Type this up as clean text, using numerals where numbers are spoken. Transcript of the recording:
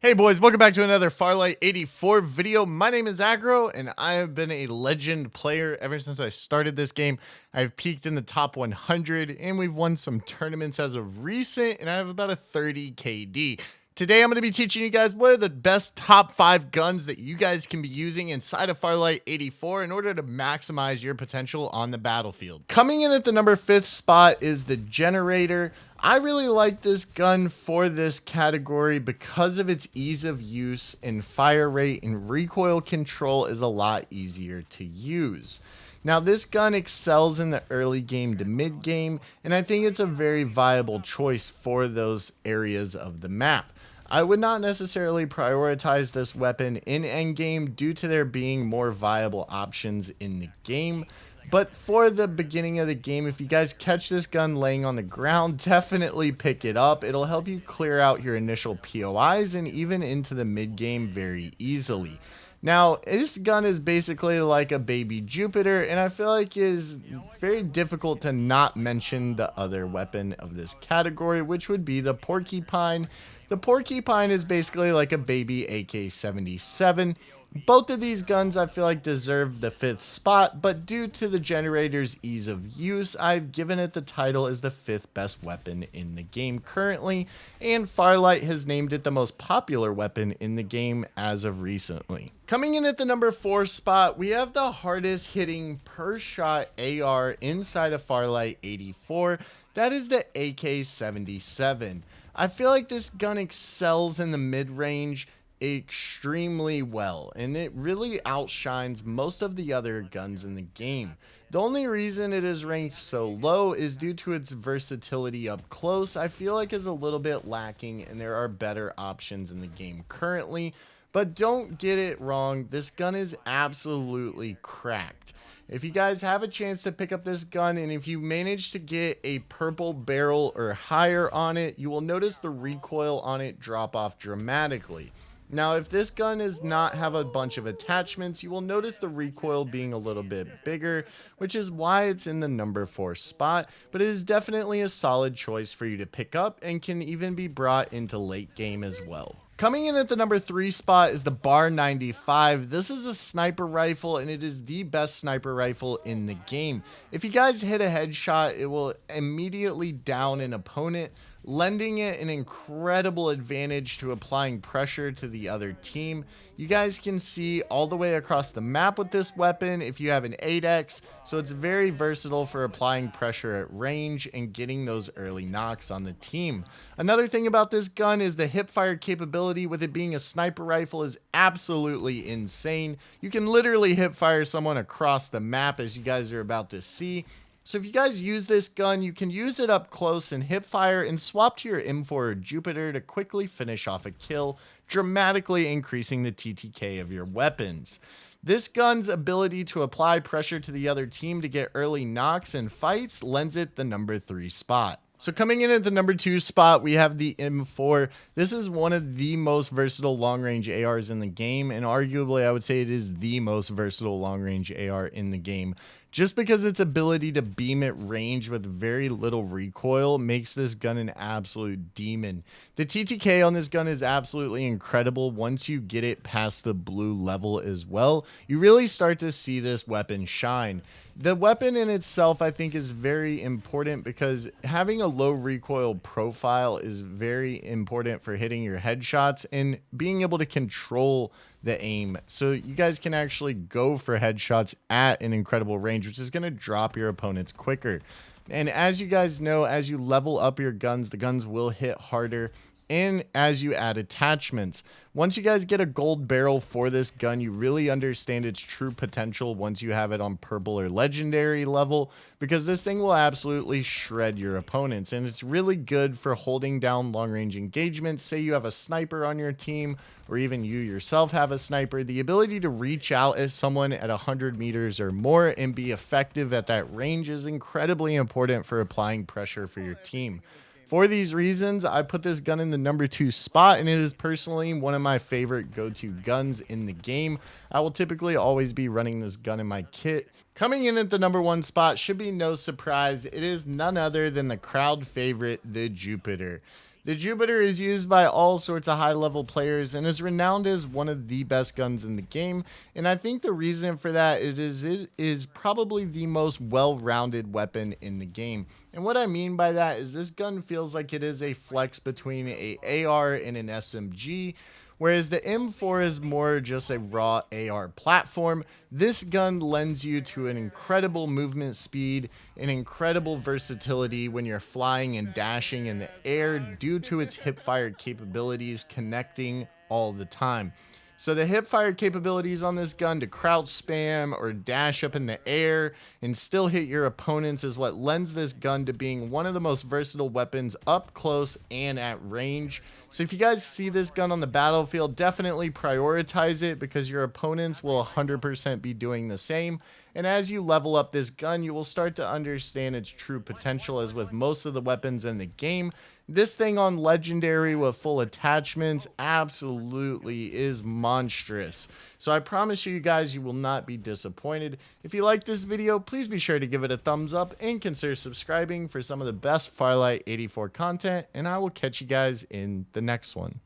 Hey boys, welcome back to another Farlight 84 video. My name is Agro and I have been a legend player ever since I started this game. I've peaked in the top 100 and we've won some tournaments as of recent, and I have about a 30 KD. Today I'm going to be teaching you guys what are the best top 5 guns that you guys can be using inside of Farlight 84 in order to maximize your potential on the battlefield. Coming in at the number 5th spot is the Generator. I really like this gun for this category because of its ease of use, and fire rate and recoil control is a lot easier to use. Now this gun excels in the early game to mid game, and I think it's a very viable choice for those areas of the map. I would not necessarily prioritize this weapon in endgame due to there being more viable options in the game. But for the beginning of the game, if you guys catch this gun laying on the ground, definitely pick it up. It'll help you clear out your initial POIs and even into the mid game very easily. Now, this gun is basically like a baby Jupiter, and I feel like it is very difficult to not mention the other weapon of this category, which would be the Porcupine. The Porcupine is basically like a baby AK-77. Both of these guns I feel like deserve the 5th spot, but due to the Generator's ease of use, I've given it the title as the 5th best weapon in the game currently, and Farlight has named it the most popular weapon in the game as of recently. Coming in at the number 4 spot, we have the hardest hitting per shot AR inside of Farlight 84. That is the AK-77. I feel like this gun excels in the mid-range extremely well, and it really outshines most of the other guns in the game. The only reason it is ranked so low is due to its versatility up close. I feel like is a little bit lacking, and there are better options in the game currently. But don't get it wrong, this gun is absolutely cracked. If you guys have a chance to pick up this gun, and if you manage to get a purple barrel or higher on it, you will notice the recoil on it drop off dramatically. Now, if this gun does not have a bunch of attachments, you will notice the recoil being a little bit bigger, which is why it's in the number 4 spot, but it is definitely a solid choice for you to pick up and can even be brought into late game as well. Coming in at the number 3 spot is the Bar 95. This is a sniper rifle, and it is the best sniper rifle in the game. If you guys hit a headshot, it will immediately down an opponent, lending it an incredible advantage to applying pressure to the other team. You guys can see all the way across the map with this weapon if you have an 8x, so it's very versatile for applying pressure at range and getting those early knocks on the team. Another thing about this gun is the hipfire capability with it being a sniper rifle is absolutely insane. You can literally hipfire someone across the map, as you guys are about to see. So if you guys use this gun, you can use it up close and hip fire and swap to your M4 or Jupiter to quickly finish off a kill, dramatically increasing the TTK of your weapons. This gun's ability to apply pressure to the other team to get early knocks and fights lends it the number 3 spot. So coming in at the number 2 spot, we have the M4. This is one of the most versatile long-range ARs in the game, and arguably I would say it is the most versatile long-range AR in the game. Just because its ability to beam at range with very little recoil makes this gun an absolute demon. The TTK on this gun is absolutely incredible. Once you get it past the blue level as well, you really start to see this weapon shine. The weapon in itself, I think, is very important because having a low recoil profile is very important for hitting your headshots and being able to control the aim. So you guys can actually go for headshots at an incredible range, which is going to drop your opponents quicker. And as you guys know, as you level up your guns, the guns will hit harder. And as you add attachments, once you guys get a gold barrel for this gun, you really understand its true potential once you have it on purple or legendary level, because this thing will absolutely shred your opponents. And it's really good for holding down long range engagements. Say you have a sniper on your team, or even you yourself have a sniper. The ability to reach out at someone at 100 meters or more and be effective at that range is incredibly important for applying pressure for your team. For these reasons, I put this gun in the number 2 spot, and it is personally one of my favorite go-to guns in the game. I will typically always be running this gun in my kit. Coming in at the number 1 spot should be no surprise. It is none other than the crowd favorite, the Jupiter. The Jupiter is used by all sorts of high-level players and is renowned as one of the best guns in the game, and I think the reason for that is it is probably the most well-rounded weapon in the game. And what I mean by that is this gun feels like it is a flex between a AR and an SMG. Whereas the M4 is more just a raw AR platform, this gun lends you to an incredible movement speed and incredible versatility when you're flying and dashing in the air due to its hipfire capabilities connecting all the time. So the hipfire capabilities on this gun to crouch spam or dash up in the air and still hit your opponents is what lends this gun to being one of the most versatile weapons up close and at range. So if you guys see this gun on the battlefield, definitely prioritize it because your opponents will 100% be doing the same. And as you level up this gun, you will start to understand its true potential, as with most of the weapons in the game. This thing on Legendary with full attachments absolutely is monstrous. So I promise you guys, you will not be disappointed. If you like this video, please be sure to give it a thumbs up and consider subscribing for some of the best Farlight 84 content, and I will catch you guys in the next one.